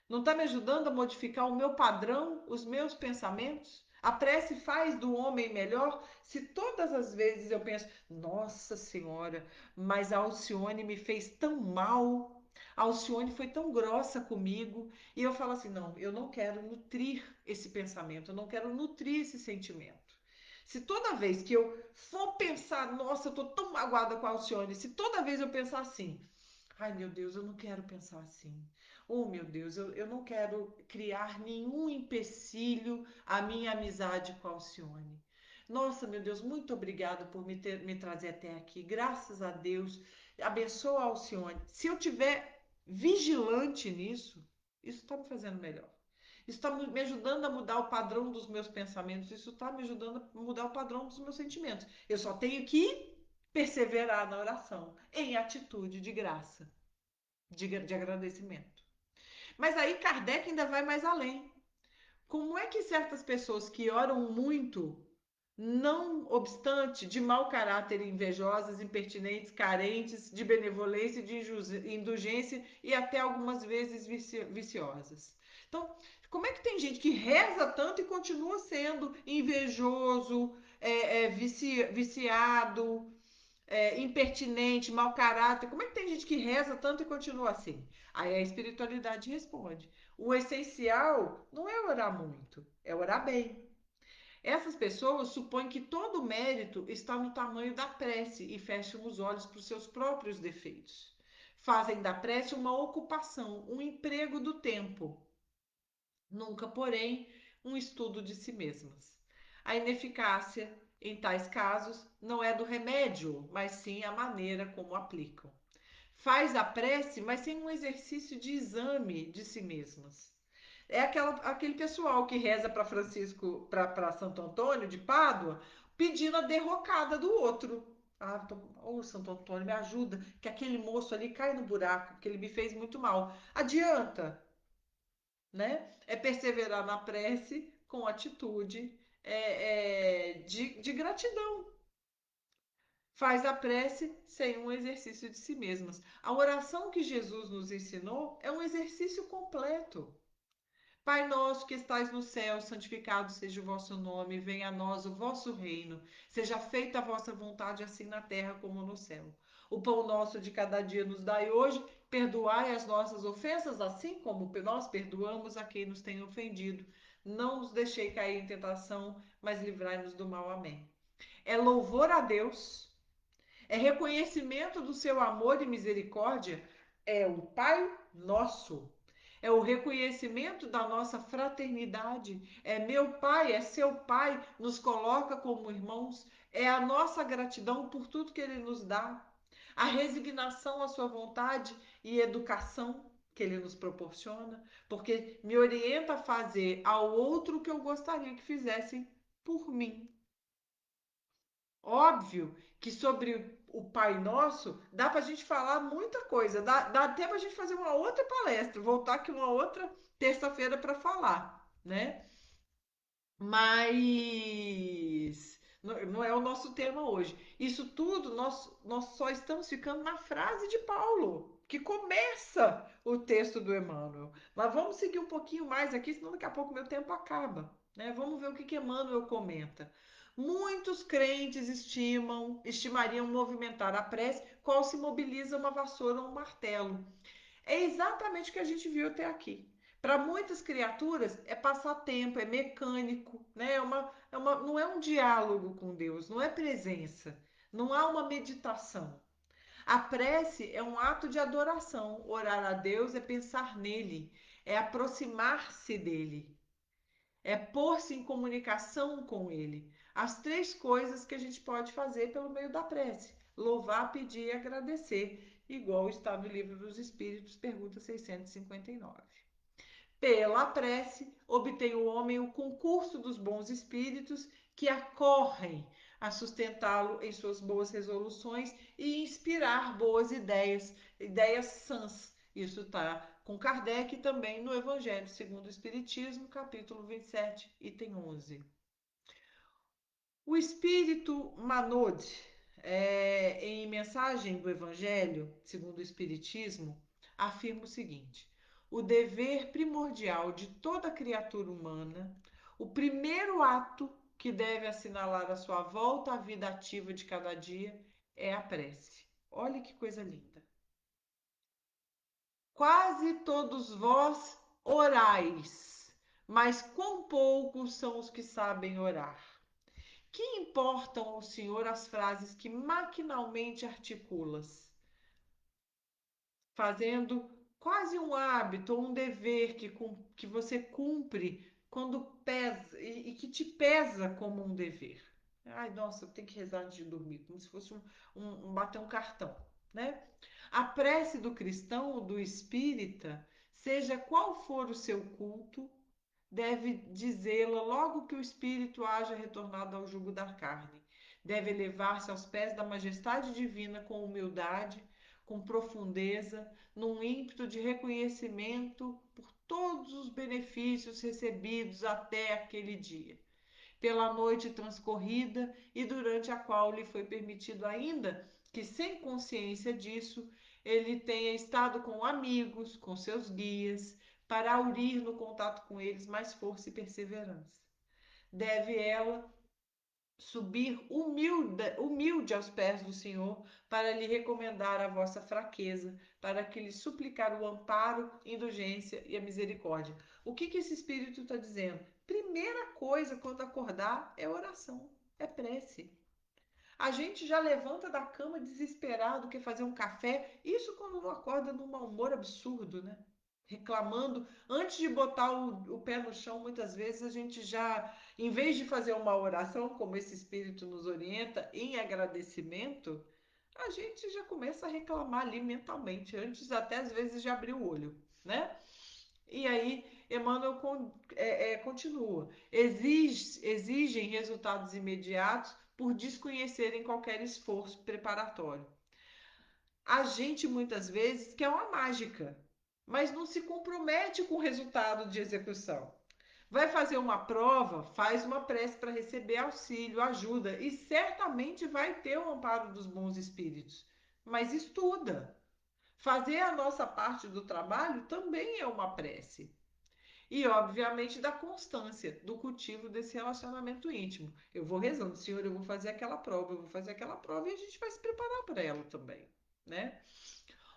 Não está me ajudando a modificar o meu padrão, os meus pensamentos? A prece faz do homem melhor? Se todas as vezes eu penso, nossa Senhora, mas a Alcione me fez tão mal, a Alcione foi tão grossa comigo, e eu falo assim: não, eu não quero nutrir esse pensamento, eu não quero nutrir esse sentimento. Se toda vez que eu for pensar, nossa, eu tô tão magoada com a Alcione, se toda vez eu pensar assim, ai, meu Deus, eu não quero pensar assim. Oh, meu Deus, eu não quero criar nenhum empecilho à minha amizade com a Alcione. Nossa, meu Deus, muito obrigado por me trazer até aqui. Graças a Deus. Abençoa a Alcione. Se eu tiver vigilante nisso, isso está me fazendo melhor. Isso está me ajudando a mudar o padrão dos meus pensamentos. Isso está me ajudando a mudar o padrão dos meus sentimentos. Eu só tenho que perseverar na oração, em atitude de graça, de agradecimento. Mas aí Kardec ainda vai mais além. Como é que certas pessoas que oram muito, não obstante de mau caráter, invejosas, impertinentes, carentes de benevolência, de indulgência e até algumas vezes viciosas? Então, como é que tem gente que reza tanto e continua sendo invejoso, viciado, impertinente, mau caráter? Como é que tem gente que reza tanto e continua assim? Aí a espiritualidade responde: o essencial não é orar muito, é orar bem. Essas pessoas supõem que todo o mérito está no tamanho da prece e fecham os olhos para os seus próprios defeitos. Fazem da prece uma ocupação, um emprego do tempo, nunca, porém, um estudo de si mesmas. A ineficácia, em tais casos, não é do remédio, mas sim a maneira como aplicam. Faz a prece, mas sem um exercício de exame de si mesmas. É aquele pessoal que reza para Francisco, para Santo Antônio de Pádua, pedindo a derrocada do outro. Ah, Santo Antônio, me ajuda, que aquele moço ali cai no buraco, que ele me fez muito mal. Adianta, né? É perseverar na prece com atitude de gratidão. Faz a prece sem um exercício de si mesmas. A oração que Jesus nos ensinou é um exercício completo. Pai nosso que estais no céu, santificado seja o vosso nome, venha a nós o vosso reino, seja feita a vossa vontade, assim na terra como no céu. O pão nosso de cada dia nos dai hoje, perdoai as nossas ofensas, assim como nós perdoamos a quem nos tem ofendido. Não nos deixei cair em tentação, mas livrai-nos do mal. Amém. É louvor a Deus, é reconhecimento do seu amor e misericórdia, é o Pai Nosso. É o reconhecimento da nossa fraternidade. É meu pai, é seu pai, nos coloca como irmãos. É a nossa gratidão por tudo que ele nos dá. A resignação à sua vontade e educação que ele nos proporciona, porque me orienta a fazer ao outro o que eu gostaria que fizessem por mim. Óbvio que sobre o Pai Nosso, dá para a gente falar muita coisa. Dá até para a gente fazer uma outra palestra, voltar aqui uma outra terça-feira para falar, né? Mas não é o nosso tema hoje. Isso tudo nós só estamos ficando na frase de Paulo, que começa o texto do Emmanuel. Mas vamos seguir um pouquinho mais aqui, senão daqui a pouco meu tempo acaba. Né? Vamos ver o que Emmanuel comenta. Muitos crentes estimariam movimentar a prece, qual se mobiliza uma vassoura ou um martelo. É exatamente o que a gente viu até aqui. Para muitas criaturas é passatempo, é mecânico, né? Não é um diálogo com Deus, não é presença, não há uma meditação. A prece é um ato de adoração. Orar a Deus é pensar nele, é aproximar-se dele, é pôr-se em comunicação com ele. As três coisas que a gente pode fazer pelo meio da prece: louvar, pedir e agradecer, igual está no Livro dos Espíritos, pergunta 659. Pela prece, obtém o homem o concurso dos bons espíritos que acorrem a sustentá-lo em suas boas resoluções e inspirar boas ideias, ideias sãs. Isso está com Kardec também no Evangelho segundo o Espiritismo, capítulo 27, item 11. O espírito Manod, em Mensagem do Evangelho, segundo o Espiritismo, afirma o seguinte: o dever primordial de toda criatura humana, o primeiro ato que deve assinalar a sua volta à vida ativa de cada dia é a prece. Olha que coisa linda. Quase todos vós orais, mas quão poucos são os que sabem orar. Que importam ao Senhor as frases que maquinalmente articulas, fazendo quase um hábito ou um dever que você cumpre quando pesa e que te pesa como um dever. Ai, nossa, eu tenho que rezar antes de dormir, como se fosse bater um cartão, né? A prece do cristão ou do espírita, seja qual for o seu culto, deve dizê-la logo que o espírito haja retornado ao jugo da carne. Deve elevar-se aos pés da majestade divina com humildade, com profundeza, num ímpeto de reconhecimento por todos os benefícios recebidos até aquele dia, pela noite transcorrida e durante a qual lhe foi permitido ainda que, sem consciência disso, ele tenha estado com amigos, com seus guias, para aurir no contato com eles mais força e perseverança. Deve ela subir humilde aos pés do Senhor, para lhe recomendar a vossa fraqueza, para que lhe suplicar o amparo, indulgência e a misericórdia. O que esse Espírito está dizendo? Primeira coisa quando acordar é oração, é prece. A gente já levanta da cama desesperado, quer fazer um café. Isso quando não acorda num mau humor absurdo, né? Reclamando. Antes de botar o pé no chão, muitas vezes a gente já, em vez de fazer uma oração, como esse Espírito nos orienta, em agradecimento, a gente já começa a reclamar ali mentalmente, antes até às vezes de abrir o olho, né? E aí, Emmanuel continua. Exigem resultados imediatos por desconhecerem qualquer esforço preparatório. A gente muitas vezes quer uma mágica, mas não se compromete com o resultado de execução. Vai fazer uma prova, faz uma prece para receber auxílio, ajuda e certamente vai ter o amparo dos bons espíritos. Mas estuda. Fazer a nossa parte do trabalho também é uma prece. E, obviamente, da constância, do cultivo desse relacionamento íntimo. Eu vou rezando, Senhor, eu vou fazer aquela prova, eu vou fazer aquela prova e a gente vai se preparar para ela também, né?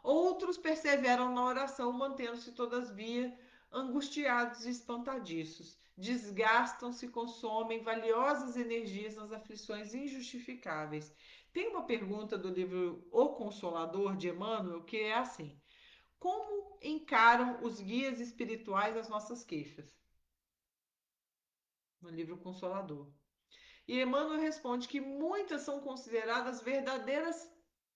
Outros perseveram na oração, mantendo-se, todavia, angustiados e espantadiços. Desgastam-se, consomem valiosas energias nas aflições injustificáveis. Tem uma pergunta do livro O Consolador, de Emmanuel, que é assim: como encaram os guias espirituais as nossas queixas? No livro Consolador. E Emmanuel responde que muitas são consideradas verdadeiras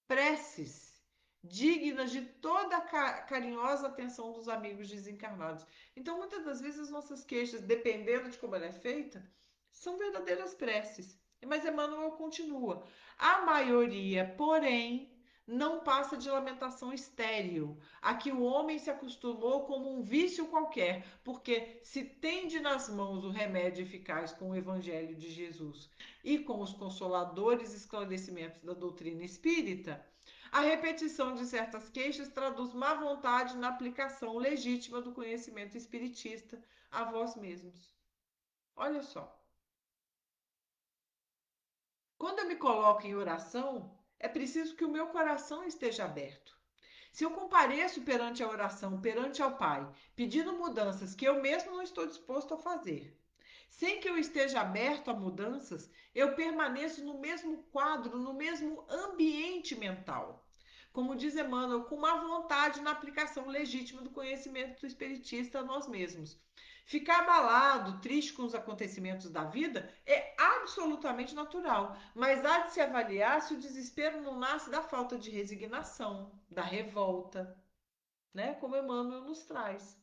preces, dignas de toda a carinhosa atenção dos amigos desencarnados. Então, muitas das vezes, as nossas queixas, dependendo de como ela é feita, são verdadeiras preces. Mas Emmanuel continua. A maioria, porém, não passa de lamentação estéril, a que o homem se acostumou como um vício qualquer, porque se tende nas mãos o remédio eficaz com o Evangelho de Jesus e com os consoladores esclarecimentos da doutrina espírita, a repetição de certas queixas traduz má vontade na aplicação legítima do conhecimento espiritista a vós mesmos. Olha só. Quando eu me coloco em oração, é preciso que o meu coração esteja aberto. Se eu compareço perante a oração, perante ao Pai, pedindo mudanças que eu mesmo não estou disposto a fazer, sem que eu esteja aberto a mudanças, eu permaneço no mesmo quadro, no mesmo ambiente mental. Como diz Emmanuel, com uma vontade na aplicação legítima do conhecimento espiritista a nós mesmos. Ficar abalado, triste com os acontecimentos da vida é absolutamente natural, mas há de se avaliar se o desespero não nasce da falta de resignação, da revolta, né? Como Emmanuel nos traz.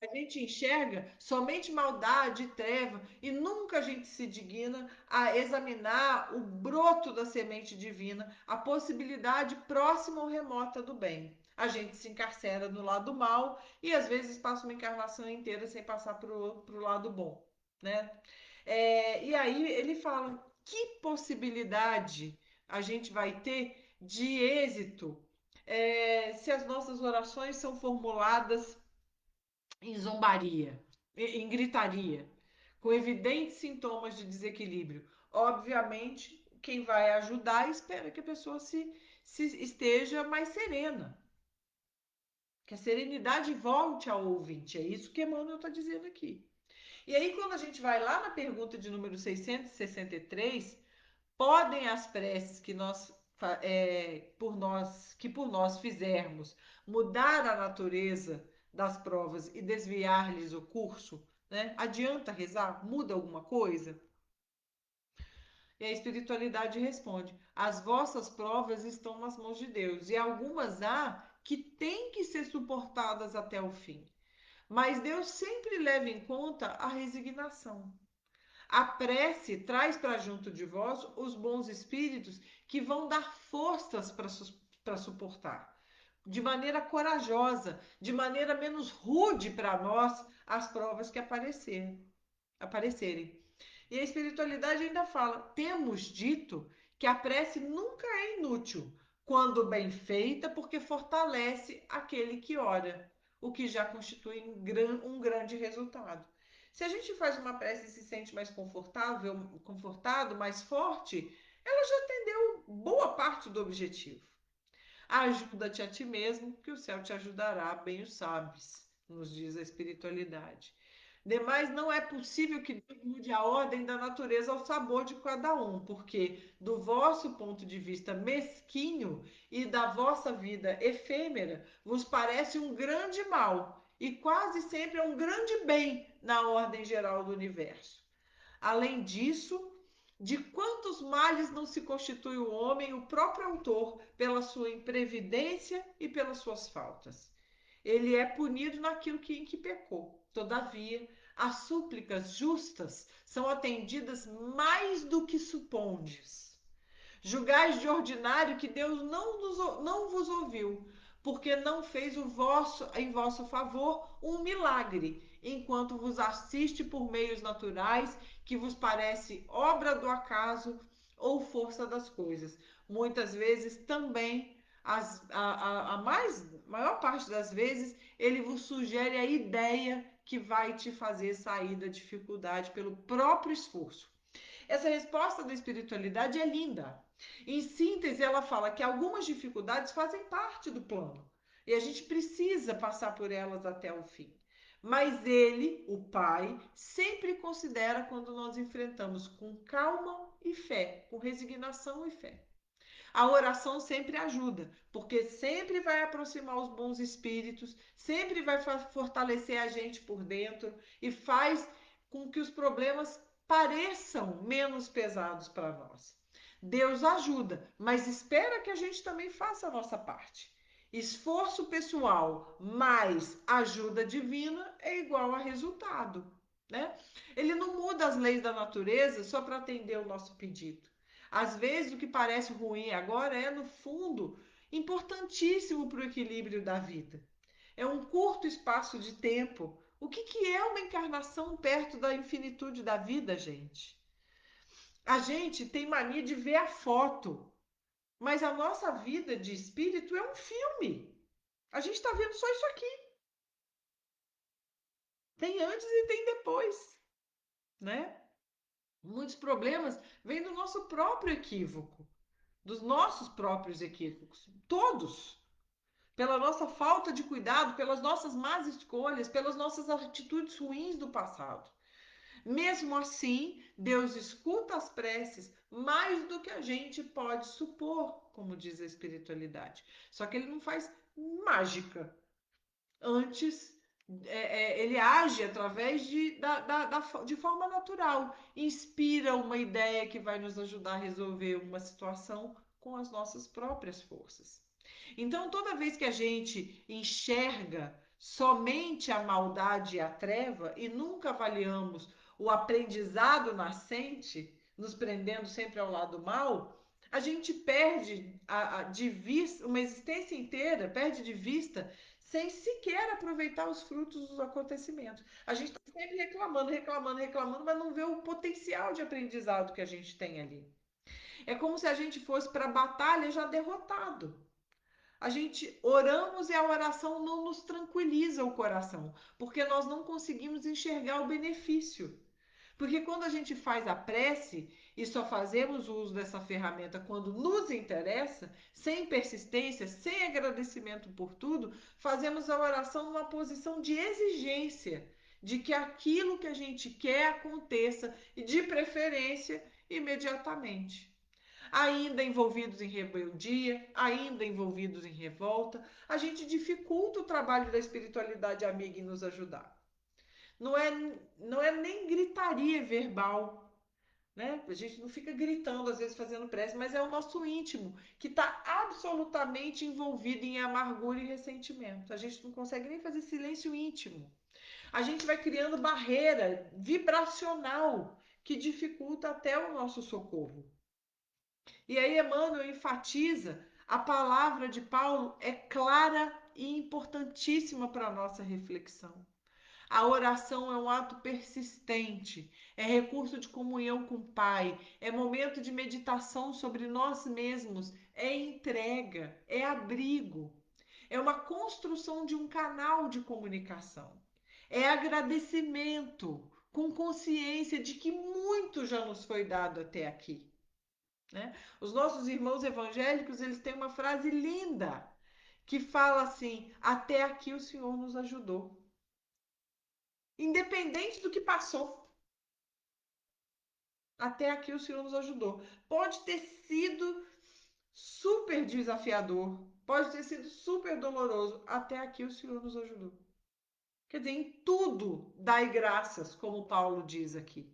A gente enxerga somente maldade e treva e nunca a gente se digna a examinar o broto da semente divina, a possibilidade próxima ou remota do bem. A gente se encarcera no lado mal e às vezes passa uma encarnação inteira sem passar para o lado bom, né? E aí ele fala que possibilidade a gente vai ter de êxito se as nossas orações são formuladas em zombaria, em gritaria, com evidentes sintomas de desequilíbrio. Obviamente, quem vai ajudar espera que a pessoa se esteja mais serena, que a serenidade volte ao ouvinte. É isso que Emmanuel está dizendo aqui. E aí, quando a gente vai lá na pergunta de número 663, podem as preces por nós fizermos mudar a natureza das provas e desviar-lhes o curso, né? Adianta rezar? Muda alguma coisa? E a espiritualidade responde: as vossas provas estão nas mãos de Deus, e algumas há que têm que ser suportadas até o fim. Mas Deus sempre leva em conta a resignação. A prece traz para junto de vós os bons espíritos que vão dar forças para suportar, de maneira corajosa, de maneira menos rude para nós, as provas que aparecerem. E a espiritualidade ainda fala: temos dito que a prece nunca é inútil, quando bem feita, porque fortalece aquele que ora, o que já constitui um grande resultado. Se a gente faz uma prece e se sente mais confortável, confortado, mais forte, ela já atendeu boa parte do objetivo. Ajuda-te a ti mesmo, que o céu te ajudará, bem o sabes, nos diz a espiritualidade. Demais, não é possível que Deus mude a ordem da natureza ao sabor de cada um, porque, do vosso ponto de vista mesquinho e da vossa vida efêmera, vos parece um grande mal, e quase sempre é um grande bem na ordem geral do universo. Além disso, de quantos males não se constitui o homem o próprio autor pela sua imprevidência e pelas suas faltas? Ele é punido naquilo em que pecou. Todavia, as súplicas justas são atendidas mais do que supondes. Julgais de ordinário que Deus não vos ouviu, porque não fez em vosso favor um milagre, enquanto vos assiste por meios naturais que vos parece obra do acaso ou força das coisas. Muitas vezes também, maior parte das vezes, ele vos sugere a ideia que vai te fazer sair da dificuldade pelo próprio esforço. Essa resposta da espiritualidade é linda. Em síntese, ela fala que algumas dificuldades fazem parte do plano e a gente precisa passar por elas até o fim. Mas ele, o Pai, sempre considera quando nós enfrentamos com calma e fé, com resignação e fé. A oração sempre ajuda, porque sempre vai aproximar os bons espíritos, sempre vai fortalecer a gente por dentro e faz com que os problemas pareçam menos pesados para nós. Deus ajuda, mas espera que a gente também faça a nossa parte. Esforço pessoal mais ajuda divina é igual a resultado, né? Ele não muda as leis da natureza só para atender o nosso pedido. Às vezes, o que parece ruim agora é, no fundo, importantíssimo para o equilíbrio da vida. É um curto espaço de tempo. O que, que é uma encarnação perto da infinitude da vida, gente? A gente tem mania de ver a foto, mas a nossa vida de espírito é um filme. A gente está vendo só isso aqui. Tem antes e tem depois, né? Muitos problemas vêm do nosso próprio equívoco, dos nossos próprios equívocos, todos, pela nossa falta de cuidado, pelas nossas más escolhas, pelas nossas atitudes ruins do passado. Mesmo assim, Deus escuta as preces mais do que a gente pode supor, como diz a espiritualidade. Só que ele não faz mágica. Antes, ele age através de forma natural, inspira uma ideia que vai nos ajudar a resolver uma situação com as nossas próprias forças. Então, toda vez que a gente enxerga somente a maldade e a treva e nunca avaliamos o aprendizado nascente, nos prendendo sempre ao lado mal, a gente perde de vista uma existência inteira, perde de vista sem sequer aproveitar os frutos dos acontecimentos. A gente está sempre reclamando, reclamando, reclamando, mas não vê o potencial de aprendizado que a gente tem ali. É como se a gente fosse para a batalha já derrotado. A gente oramos e a oração não nos tranquiliza o coração, porque nós não conseguimos enxergar o benefício. Porque quando a gente faz a prece e só fazemos o uso dessa ferramenta quando nos interessa, sem persistência, sem agradecimento por tudo, fazemos a oração numa posição de exigência de que aquilo que a gente quer aconteça e de preferência imediatamente. Ainda envolvidos em rebeldia, ainda envolvidos em revolta, a gente dificulta o trabalho da espiritualidade amiga em nos ajudar. Não é, não é nem gritaria verbal, né? A gente não fica gritando, às vezes fazendo prece, mas é o nosso íntimo que está absolutamente envolvido em amargura e ressentimento. A gente não consegue nem fazer silêncio íntimo. A gente vai criando barreira vibracional que dificulta até o nosso socorro. E aí Emmanuel enfatiza, a palavra de Paulo é clara e importantíssima para a nossa reflexão. A oração é um ato persistente, é recurso de comunhão com o Pai, é momento de meditação sobre nós mesmos, é entrega, é abrigo, é uma construção de um canal de comunicação, é agradecimento, com consciência de que muito já nos foi dado até aqui. Né? Os nossos irmãos evangélicos, eles têm uma frase linda que fala assim: até aqui o Senhor nos ajudou. Independente do que passou, até aqui o Senhor nos ajudou. Pode ter sido super desafiador, pode ter sido super doloroso, até aqui o Senhor nos ajudou. Quer dizer, em tudo dai graças, como Paulo diz aqui,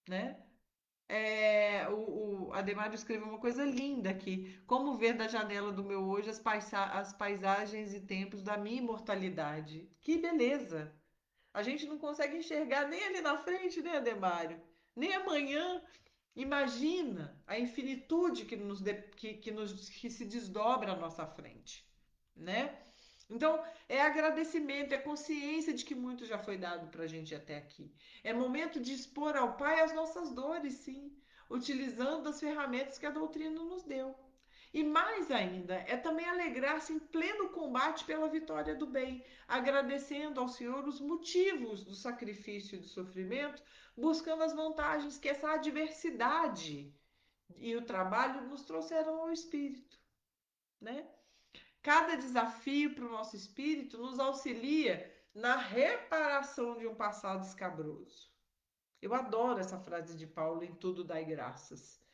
né? O Ademário escreveu uma coisa linda aqui. Como ver da janela do meu hoje as paisagens e tempos da minha imortalidade. Que beleza! A gente não consegue enxergar nem ali na frente, né, Ademário? Nem amanhã. Imagina a infinitude que se desdobra à nossa frente, né? Então, é agradecimento, é consciência de que muito já foi dado para a gente até aqui. É momento de expor ao Pai as nossas dores, sim, utilizando as ferramentas que a doutrina nos deu. E mais ainda, é também alegrar-se em pleno combate pela vitória do bem, agradecendo ao Senhor os motivos do sacrifício e do sofrimento, buscando as vantagens que essa adversidade e o trabalho nos trouxeram ao espírito, né? Cada desafio para o nosso espírito nos auxilia na reparação de um passado escabroso. Eu adoro essa frase de Paulo em Tudo Dai Graças.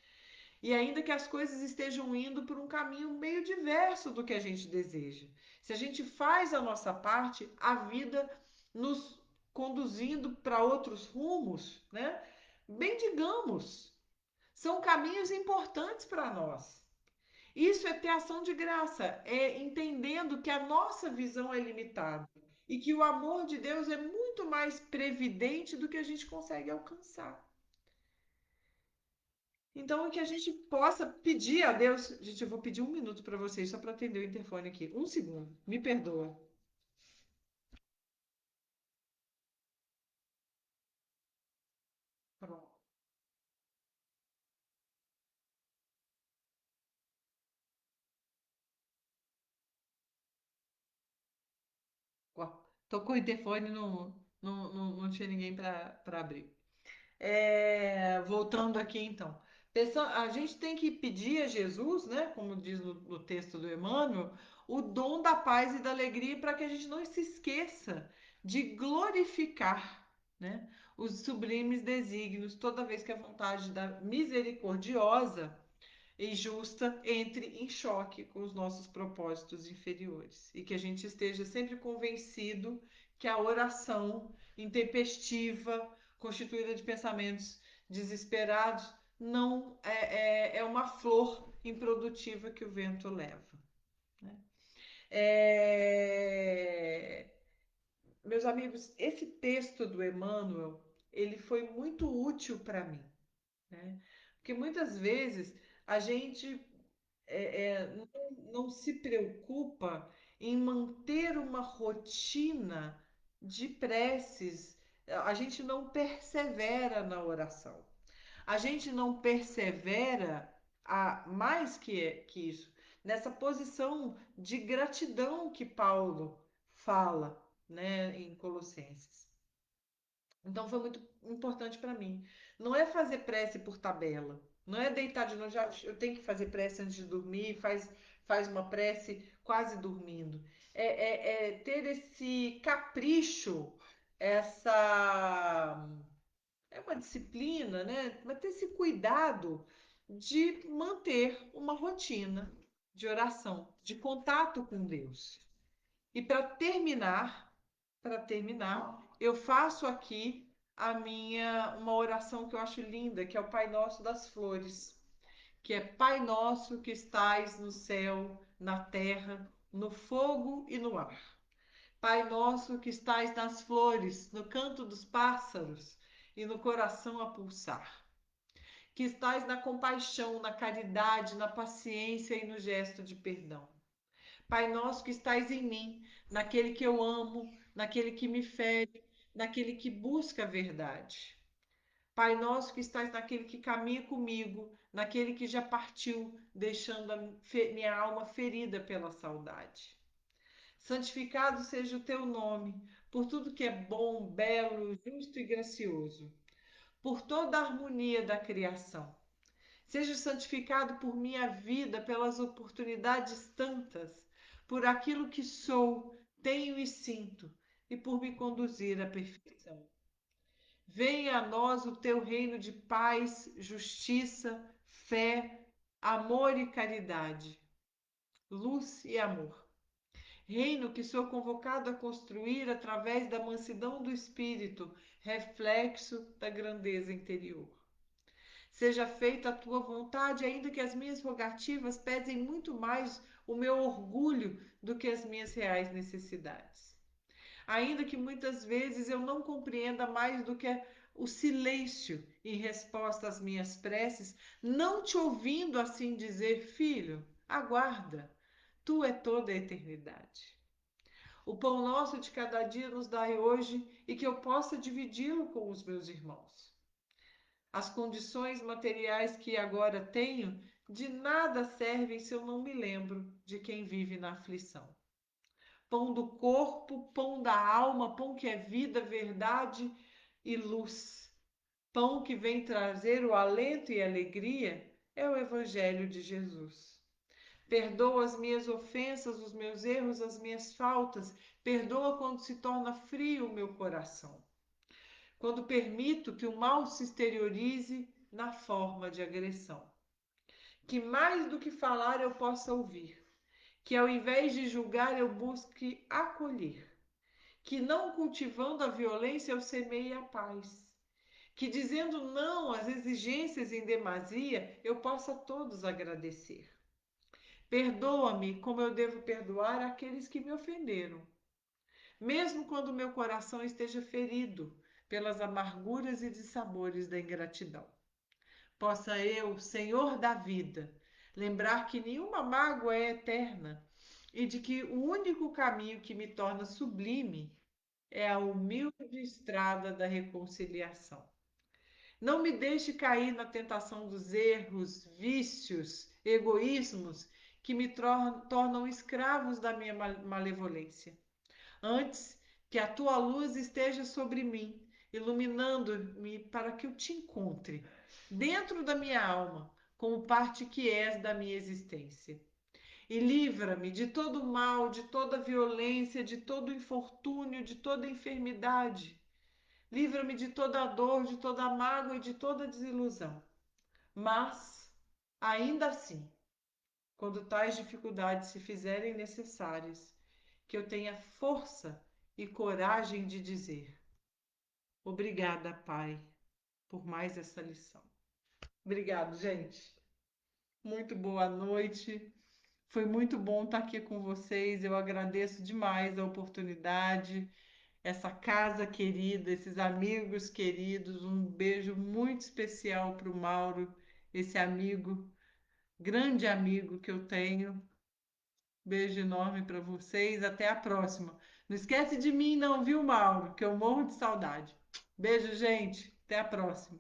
E ainda que as coisas estejam indo por um caminho meio diverso do que a gente deseja. Se a gente faz a nossa parte, a vida nos conduzindo para outros rumos, né? Bem digamos, são caminhos importantes para nós. Isso é ter ação de graça, é entendendo que a nossa visão é limitada. e que o amor de Deus é muito mais previdente do que a gente consegue alcançar. Então, que a gente possa pedir a Deus. Gente, eu vou pedir um minuto para vocês, só para atender o interfone aqui. Um segundo, me perdoa. Pronto. Ó, tocou o interfone, não tinha ninguém para abrir. Voltando aqui então. A gente tem que pedir a Jesus, né, como diz no texto do Emmanuel, o dom da paz e da alegria para que a gente não se esqueça de glorificar, né, os sublimes desígnios toda vez que a vontade da misericordiosa e justa entre em choque com os nossos propósitos inferiores e que a gente esteja sempre convencido que a oração intempestiva, constituída de pensamentos desesperados, não é uma flor improdutiva que o vento leva. Né? É, Meus amigos, esse texto do Emmanuel, ele foi muito útil para mim, né? Porque muitas vezes a gente não se preocupa em manter uma rotina de preces. A gente não persevera na oração. A gente não persevera mais que isso, nessa posição de gratidão que Paulo fala, né, em Colossenses. Então foi muito importante para mim. Não é fazer prece por tabela. Não é deitar de noite, já, eu tenho que fazer prece antes de dormir, faz uma prece quase dormindo. É ter esse capricho, essa. É uma disciplina, né? Mas ter esse cuidado de manter uma rotina de oração, de contato com Deus. E para terminar, eu faço aqui a minha uma oração que eu acho linda, que é o Pai Nosso das Flores, que é Pai Nosso que estais no céu, na terra, no fogo e no ar. Pai Nosso que estais nas flores, no canto dos pássaros e no coração a pulsar. Que estais na compaixão, na caridade, na paciência e no gesto de perdão. Pai nosso que estais em mim, naquele que eu amo, naquele que me fere, naquele que busca a verdade. Pai nosso que estais naquele que caminha comigo, naquele que já partiu, deixando minha alma ferida pela saudade. Santificado seja o teu nome, por tudo que é bom, belo, justo e gracioso, por toda a harmonia da criação. Seja santificado por minha vida, pelas oportunidades tantas, por aquilo que sou, tenho e sinto, e por me conduzir à perfeição. Venha a nós o teu reino de paz, justiça, fé, amor e caridade, luz e amor. Reino que sou convocado a construir através da mansidão do espírito, reflexo da grandeza interior. Seja feita a tua vontade, ainda que as minhas rogativas pesem muito mais o meu orgulho do que as minhas reais necessidades. Ainda que muitas vezes eu não compreenda mais do que o silêncio em resposta às minhas preces, não te ouvindo assim dizer, filho, aguarda, tu é toda a eternidade. O pão nosso de cada dia nos dai hoje e que eu possa dividi-lo com os meus irmãos. As condições materiais que agora tenho de nada servem se eu não me lembro de quem vive na aflição. Pão do corpo, pão da alma, pão que é vida, verdade e luz. Pão que vem trazer o alento e alegria é o Evangelho de Jesus. Perdoa as minhas ofensas, os meus erros, as minhas faltas. Perdoa quando se torna frio o meu coração. Quando permito que o mal se exteriorize na forma de agressão. Que mais do que falar eu possa ouvir. Que ao invés de julgar eu busque acolher. Que não cultivando a violência eu semeie a paz. Que dizendo não às exigências em demasia eu possa a todos agradecer. Perdoa-me como eu devo perdoar aqueles que me ofenderam. mesmo quando meu coração esteja ferido pelas amarguras e dissabores da ingratidão. Possa eu, Senhor da vida, lembrar que nenhuma mágoa é eterna e de que o único caminho que me torna sublime é a humilde estrada da reconciliação. Não me deixe cair na tentação dos erros, vícios, egoísmos que me tornam escravos da minha malevolência. Antes, que a tua luz esteja sobre mim, iluminando-me para que eu te encontre dentro da minha alma, como parte que és da minha existência. E livra-me de todo mal, de toda violência, de todo infortúnio, de toda enfermidade. Livra-me de toda dor, de toda mágoa e de toda desilusão. Mas, ainda assim, quando tais dificuldades se fizerem necessárias, que eu tenha força e coragem de dizer: obrigada, Pai, por mais essa lição. Obrigado, gente. Muito boa noite. Foi muito bom estar aqui com vocês. Eu agradeço demais a oportunidade, essa casa querida, esses amigos queridos. Um beijo muito especial para o Mauro, esse amigo, grande amigo que eu tenho. Beijo enorme para vocês. Até a próxima. Não esquece de mim, não, viu, Mauro? Que eu morro de saudade. Beijo, gente. Até a próxima.